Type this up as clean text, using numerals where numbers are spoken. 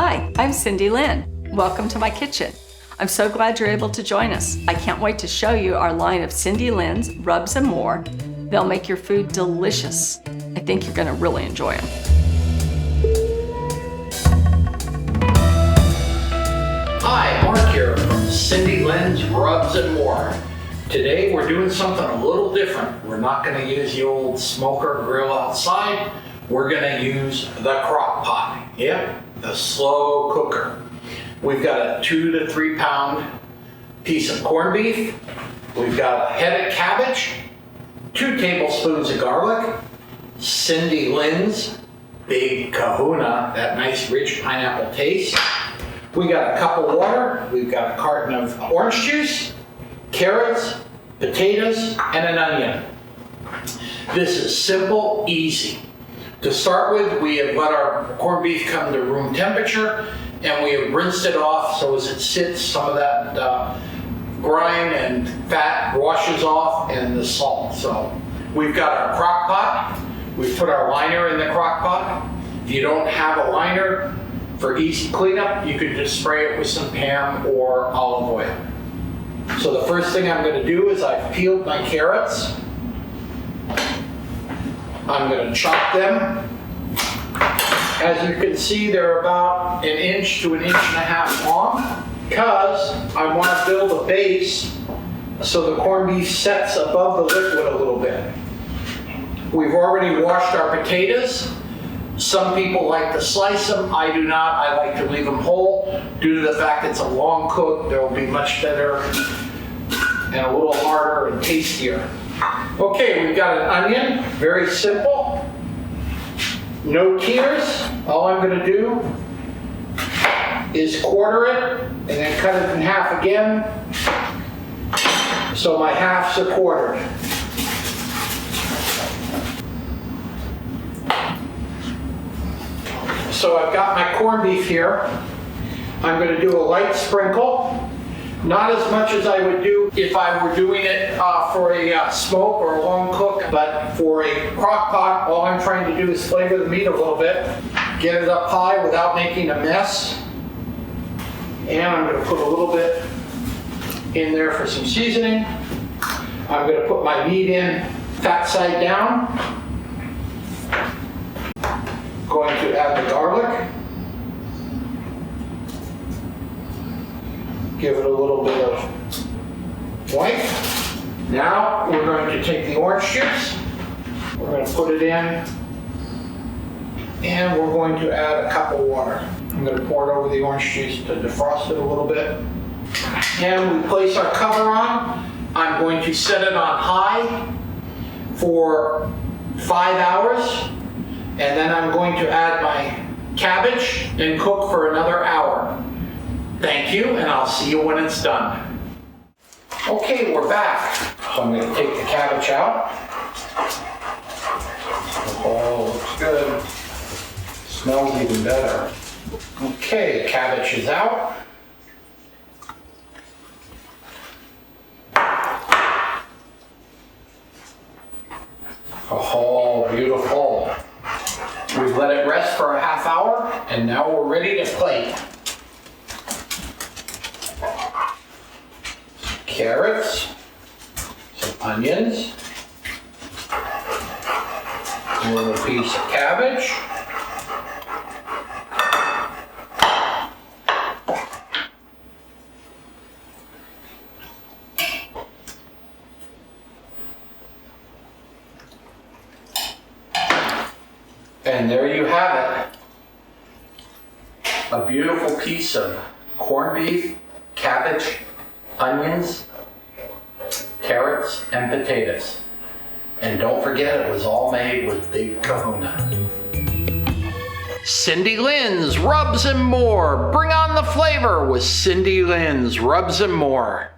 Hi, I'm Cindy Lynn. Welcome to my kitchen. I'm so glad you're able to join us. I can't wait to show you our line of Cindy Lynn's rubs and more. They'll make your food delicious. I think you're going to really enjoy them. Hi, Mark here from Cindy Lynn's Rubs and More. Today we're doing something a little different. We're not going to use the old smoker grill outside. We're going to use the crock pot. Yep, the slow cooker. We've got a 2 to 3 pound piece of corned beef. We've got a head of cabbage, 2 tablespoons of garlic, Cindy Lynn's Big Kahuna, that nice rich pineapple taste. We got a cup of water. We've got a carton of orange juice, carrots, potatoes, and an onion. This is simple, easy. To start with, we have let our corned beef come to room temperature, and we have rinsed it off so as it sits, some of that grime and fat washes off, and the salt. So we've got our crock pot. We've put our liner in the crock pot. If you don't have a liner, for easy cleanup, you could just spray it with some Pam or olive oil. So the first thing I'm going to do is I've peeled my carrots. I'm going to chop them. As you can see, they're about 1 inch to 1.5 inches long, because I want to build a base so the corned beef sets above the liquid a little bit. We've already washed our potatoes. Some people like to slice them. I do not. I like to leave them whole. Due to the fact it's a long cook, they'll be much better and a little harder and tastier. Okay, we've got an onion. Very simple. No tears. All I'm going to do is quarter it and then cut it in half again. So my halves are quartered. So I've got my corned beef here. I'm going to do a light sprinkle. Not as much as I would do if I were doing it for a smoke or a long cook, but for a crock pot, all I'm trying to do is flavor the meat a little bit, get it up high without making a mess. And I'm going to put a little bit in there for some seasoning. I'm going to put my meat in fat side down. Going to add the garlic. Give it a little bit of white. Now we're going to take the orange juice. We're going to put it in. And we're going to add a cup of water. I'm going to pour it over the orange juice to defrost it a little bit. And we place our cover on. I'm going to set it on high for 5 hours. And then I'm going to add my cabbage and cook for another hour. Thank you, and I'll see you when it's done. Okay, we're back. So I'm going to take the cabbage out. Oh, looks good. Smells even better. Okay, cabbage is out. Oh, beautiful. We've let it rest for a half hour, and now we're ready to plate. Carrots, some onions, a little piece of cabbage, and there you have it. A beautiful piece of corned beef, cabbage, onions, carrots, and potatoes. And don't forget, it was all made with Big Kahuna. Cindy Lynn's Rubs and More. Bring on the flavor with Cindy Lynn's Rubs and More.